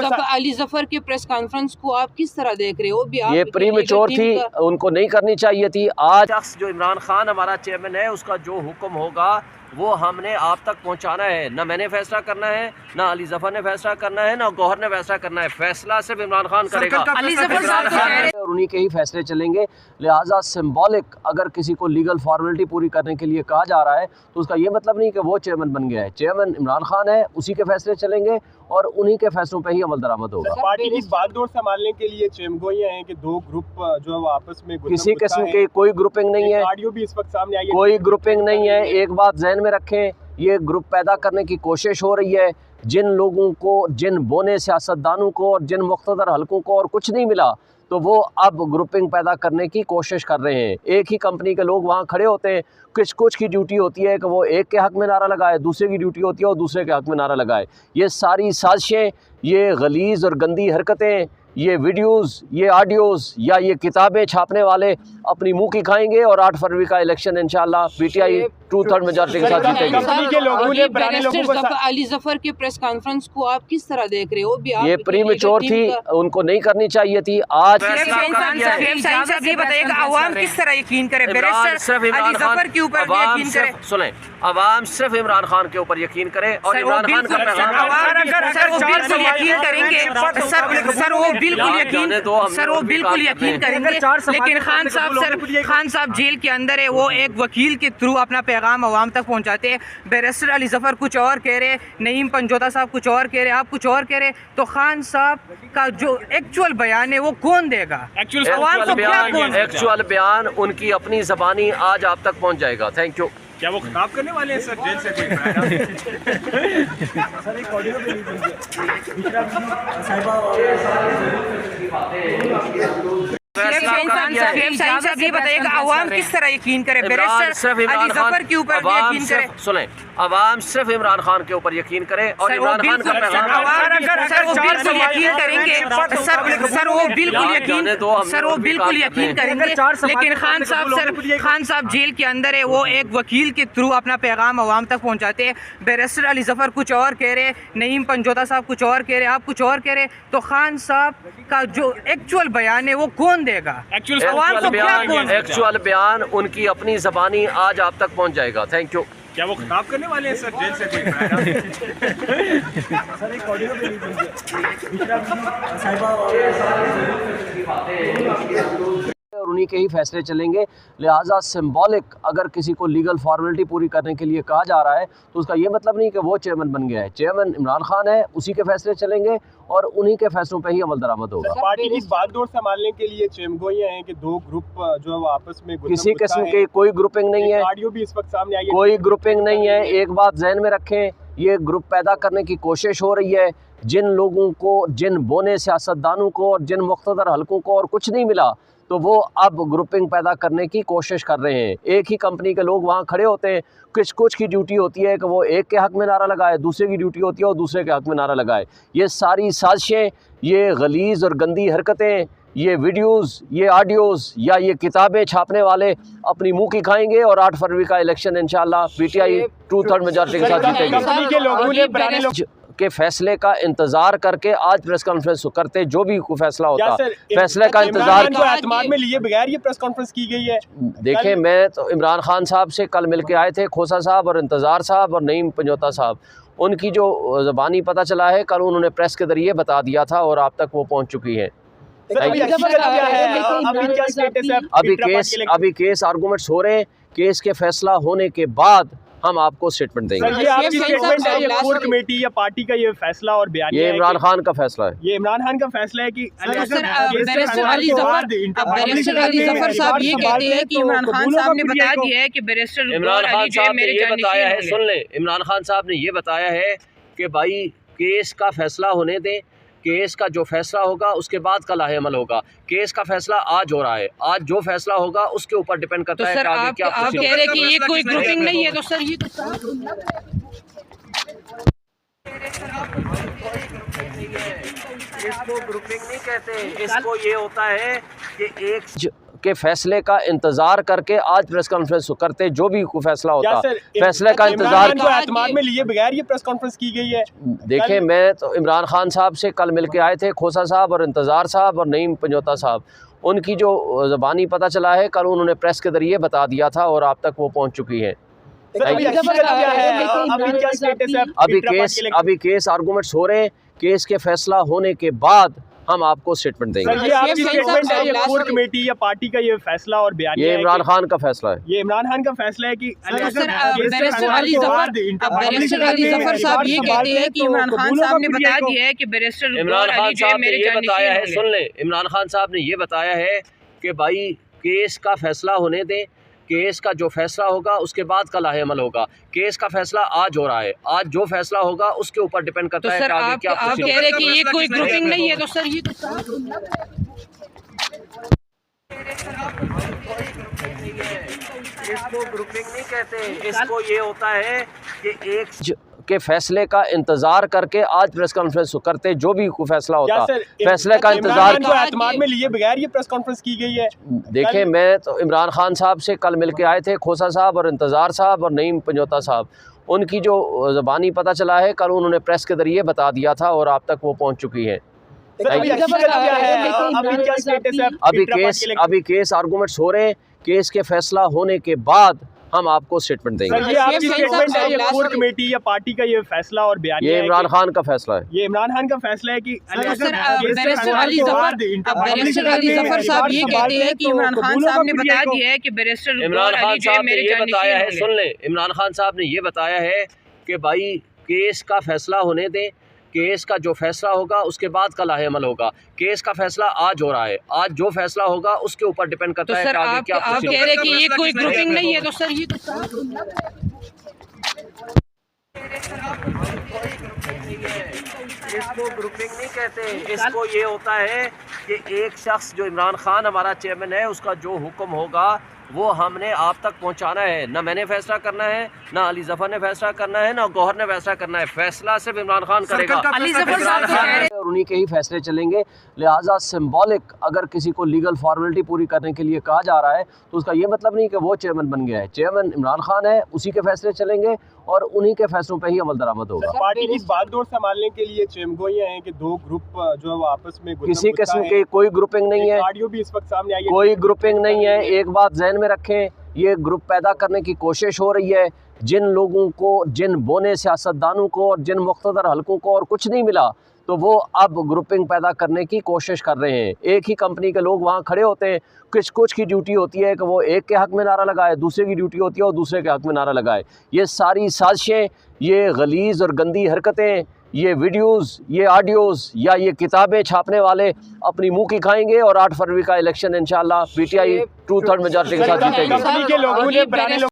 अली जफर के press conference को आप किस तरह देख रहे हो? ये प्रीमेच्योर थी, उनको नहीं करनी चाहिए थी। आज शख्स जो इमरान खान हमारा चेयरमैन है, उसका जो हुक्म होगा वो हमने आप तक पहुंचाना है। ना मैंने फैसला करना है, ना अली जफर ने फैसला करना है, ना गौहर ने फैसला करना है। फैसला सिर्फ इमरान खान करेगा और उन्हीं के ही फैसले चलेंगे। लिहाजा सिंबॉलिक अगर किसी को लीगल फॉर्मेलिटी पूरी करने के लिए कहा जा रहा है तो उसका ये मतलब नहीं कि वो चेयरमैन बन गया है। चेयरमैन इमरान खान है, उसी के फैसले चलेंगे और उन्हीं के फैसलों पे ही अमल दरामद होगा। पार्टी की बागडोर संभालने के लिए चेमगोइयां हैं कि दो ग्रुप जो है वो आपस में किसी किस्म की कोई ग्रुपिंग नहीं है, ऑडियो भी इस वक्त सामने आई है, कोई ग्रुपिंग नहीं है। एक बात जहन में रखें, ये ग्रुप पैदा करने की कोशिश हो रही है। जिन लोगों को, जिन बोने सियासतदानों को और जिन मुख्तदर हलकों को और कुछ नहीं मिला तो वो अब ग्रुपिंग पैदा करने की कोशिश कर रहे हैं। एक ही कंपनी के लोग वहाँ खड़े होते हैं, कुछ की ड्यूटी होती है कि वो एक के हक़ में नारा लगाए, दूसरे की ड्यूटी होती है और दूसरे के हक़ में नारा लगाए। ये सारी साजिशें, ये गलीज़ और गंदी हरकतें, ये वीडियोस, ये ऑडियोज़ या ये किताबें छापने वाले अपनी मुंह की खाएंगे और 8 फरवरी का इलेक्शन इंशाल्लाह पीटीआई 2/3 मेजॉरिटी के साथ जीतेगी। अली जफर के प्रेस कॉन्फ्रेंस को आप किस तरह देख रहे हो? ये प्रीमेच्योर थी, उनको नहीं करनी चाहिए थी। आज अवाम किस तरह यकीन करे? अली जफर के ऊपर यकीन करे। सुने, अवाम सिर्फ इमरान खान के ऊपर यकीन करे और इमरान खान का बिल्कुल यकीन करेंगे सर, वो बिल्कुल यकीन करेंगे। लेकिन खान साहब जेल के अंदर है, वो एक वकील के थ्रू अपना पैगाम अवाम तक पहुंचाते हैं। बैरिस्टर अली जफर कुछ और कह रहे, नईम पंजोता साहब कुछ और कह रहे, आप कुछ और कह रहे, तो खान साहब का जो एक्चुअल बयान है वो कौन देगा? एक्चुअल बयान उनकी अपनी ज़बानी आज आप तक पहुँच जाएगा। Thank you. क्या वो खिताब करने वाले हैं सर जेल से कोई? ये बताइएगा अवाम किस तरह यकीन करे? बैरिस्टर अली जफर के ऊपर यकीन करे। सुने, अवाम सिर्फ इमरान खान के ऊपर यकीन करे और इमरान खान का बिल्कुल यकीन करेंगे सर, वो बिल्कुल यकीन करेंगे। लेकिन खान साहब जेल के अंदर है, वो एक वकील के थ्रू अपना पैगाम अवाम तक पहुंचाते हैं। बैरिस्टर अली जफर कुछ और कह रहे, नईम पंजोता साहब कुछ और कह रहे, आप कुछ और कह रहे, तो खान साहब का जो एक्चुअल बयान है वो कौन देगा? एक्चुअल बयान उनकी अपनी ज़बानी आज आप तक पहुंच जाएगा। Thank you. क्या वो खिताब करने वाले हैं सर जेल से कोई? और उन्हीं के ही फैसले चलेंगे। लिहाजा सिंबॉलिक अगर किसी को लीगल फॉर्मेलिटी पूरी करने के लिए कहा जा रहा है तो उसका ये मतलब नहीं कि वो चेयरमैन बन गया है। चेयरमैन इमरान खान है, उसी के फैसले चलेंगे और उन्हीं के फैसलों पे ही अमल दरामद होगा। पार्टी की बागडोर संभालने के लिए चेमगोइयां हैं कि दो ग्रुप जो है वो आपस में किसी किस्म की कोई ग्रुपिंग नहीं है, ऑडियो भी इस वक्त सामने आई है, कोई ग्रुपिंग नहीं है। एक बात जहन में रखें, ये ग्रुप पैदा करने की कोशिश हो रही है। जिन लोगों को, जिन बोने सियासतदानों को और जिन मुख्तदर हलकों को और कुछ नहीं मिला तो वो अब ग्रुपिंग पैदा करने की कोशिश कर रहे हैं। एक ही कंपनी के लोग वहाँ खड़े होते हैं, कुछ की ड्यूटी होती है कि वो एक के हक़ में नारा लगाए, दूसरे की ड्यूटी होती है और दूसरे के हक़ में नारा लगाए। ये सारी साजिशें, ये गलीज़ और गंदी हरकतें, ये वीडियोस, ये ऑडियोज़ या ये किताबें छापने वाले अपनी मुंह की खाएंगे और 8 फरवरी का इलेक्शन इंशाल्लाह पीटीआई 2/3 मेजॉरिटी के साथ जीतेगी। के फैसले का इंतजार करके आज प्रेस कॉन्फ्रेंस करते, जो भी कोई फैसला होता फैसले का इंतजार में लिए बगैर ये प्रेस कॉन्फ्रेंस की गई है। देखें, मैं तो इमरान खान साहब से कल मिल के आए थे, खोसा साहब और इंतजार साहब और नईम पंजोता साहब। उनकी जो ज़बानी पता चला है, कल उन्होंने प्रेस के जरिए बता दिया था और आप तक वो पहुँच चुकी है। अभी केस आर्गूमेंट्स हो रहे हैं। केस के फैसला होने के बाद हम आपको स्टेटमेंट देंगे। कोर कमेटी या पार्टी का ये फैसला और बयान, ये इमरान खान का फैसला है। ये इमरान खान का फैसला है कि बैरिस्टर अली जफर साहब ये कहते हैं कि इमरान खान साहब ने बता दिया है कि बैरिस्टर इमरान खान साहब ने ये बताया है, सुन ले, इमरान खान साहब ने ये बताया है कि भाई केस का फैसला होने दें, केस का जो फैसला होगा उसके बाद का लाहे अमल होगा। केस का फैसला आज हो रहा है, आज जो फैसला होगा उसके ऊपर डिपेंड करता है। सर, आप कह रहे हैं कि ये कोई ग्रुपिंग नहीं है, तो सर ये इसको ग्रुपिंग नहीं कहते, इसको ये होता है कि एक के फैसले का इंतजार करके आज प्रेस कॉन्फ्रेंस करते, जो भी कोई फैसला होता फैसले का इंतजार एतमाद में लिए बगैर ये प्रेस कॉन्फ्रेंस की गई है। देखें, मैं तो इमरान खान साहब से कल मिल के आए थे, खोसा साहब और इंतज़ार साहब और नईम पंजोता साहब, उनकी जो ज़बानी पता चला है कल उन्होंने प्रेस के ज़रिए बता दिया था और आप तक वो पहुँच चुकी हैं। अभी केस आर्गूमेंट्स हो रहे हैं, केस के फैसला होने के बाद हम आपको स्टेटमेंट देंगे। ये आपकी स्टेटमेंट है, ये कोर कमेटी या पार्टी का ये फैसला और बयान, ये इमरान खान का फैसला है। ये इमरान खान का फैसला है कि बैरिस्टर अली जफर साहब ये कहते हैं कि इमरान खान साहब ने बता दिया है कि बैरिस्टर इमरान खान साहब ने ये बताया है, सुन ले, इमरान खान साहब ने ये बताया है कि भाई केस का फैसला होने दें, केस का जो फैसला होगा उसके बाद कल अमल होगा। केस का फैसला आज हो रहा है, आज जो फैसला होगा उसके ऊपर डिपेंड करता है। सर आप कह रहे हैं कि ये कोई ग्रुपिंग नहीं है, तो सर ये इसको ग्रुपिंग नहीं कहते, इसको ये होता है कि एक के फैसले का इंतजार करके आज प्रेस कॉन्फ्रेंस करते, जो भी कोई फैसला होता फैसले का इंतजार एतमाद में लिए बगैर ये प्रेस कॉन्फ्रेंस की गई है। देखें, मैं तो इमरान खान साहब से कल मिल के आए थे, खोसा साहब और इंतज़ार साहब और नईम पंजोता साहब, उनकी जो ज़बानी पता चला है कल उन्होंने प्रेस के ज़रिए बता दिया था और आप तक वो पहुँच चुकी हैं। अभी केस आर्गूमेंट्स हो रहे हैं, केस के फैसला होने के बाद हम आपको स्टेटमेंट देंगे। ये आपकी स्टेटमेंट है, ये कोर कमेटी या पार्टी का ये फैसला और बयान, ये इमरान खान का फैसला है। ये इमरान खान का फैसला है कि बैरिस्टर अली जफर साहब ये कहते हैं कि इमरान खान साहब ने बता दिया है कि बैरिस्टर इमरान खान साहब ने ये बताया है, सुन ले, इमरान खान साहब ने ये बताया है कि भाई केस का फैसला होने दें, केस का जो फैसला होगा उसके बाद कल अमल होगा। केस का फैसला आज हो रहा है, आज जो फैसला होगा उसके ऊपर डिपेंड करता है। सर आप कह रहे हैं कि ये कोई ग्रुपिंग नहीं है, तो सर ये इसको ग्रुपिंग नहीं कहते, इसको ये होता है कि एक शख्स जो इमरान खान हमारा चेयरमैन है उसका जो हुक्म होगा वो हमने आप तक पहुंचाना है। ना मैंने फैसला करना है, ना अली जफर ने फैसला करना है, ना गौहर ने फैसला करना है। फैसला सिर्फ इमरान खान करेगा और उन्हीं के ही फैसले चलेंगे। लिहाजा सिंबॉलिक अगर किसी को लीगल फॉर्मेलिटी पूरी करने के लिए कहा जा रहा है तो उसका ये मतलब नहीं कि वो चेयरमैन बन गया है। चेयरमैन इमरान खान है, उसी के फैसले चलेंगे और उन्हीं के फैसलों पे ही अमल दरामद होगा। पार्टी की बागडोर संभालने के लिए चेमगोइयां हैं कि दो ग्रुप जो है वो आपस में किसी किस्म की कोई ग्रुपिंग नहीं है, ऑडियो भी इस वक्त सामने आई है, कोई ग्रुपिंग नहीं है। एक बात जहन में रखें, ये ग्रुप पैदा करने की कोशिश हो रही है। जिन लोगों को, जिन बोने सियासतदानों को और जिन मुख्तदर हलकों को और कुछ नहीं मिला तो वो अब ग्रुपिंग पैदा करने की कोशिश कर रहे हैं। एक ही कंपनी के लोग वहाँ खड़े होते हैं, कुछ की ड्यूटी होती है कि वो एक के हक़ में नारा लगाए, दूसरे की ड्यूटी होती है और दूसरे के हक़ में नारा लगाए। ये सारी साजिशें, ये गलीज़ और गंदी हरकतें, ये वीडियोस, ये ऑडियोज़ या ये किताबें छापने वाले अपनी मुंह की खाएंगे और 8 फरवरी का इलेक्शन इंशाअल्लाह PTI 2/3 मेजॉरिटी के साथ जीतेगी।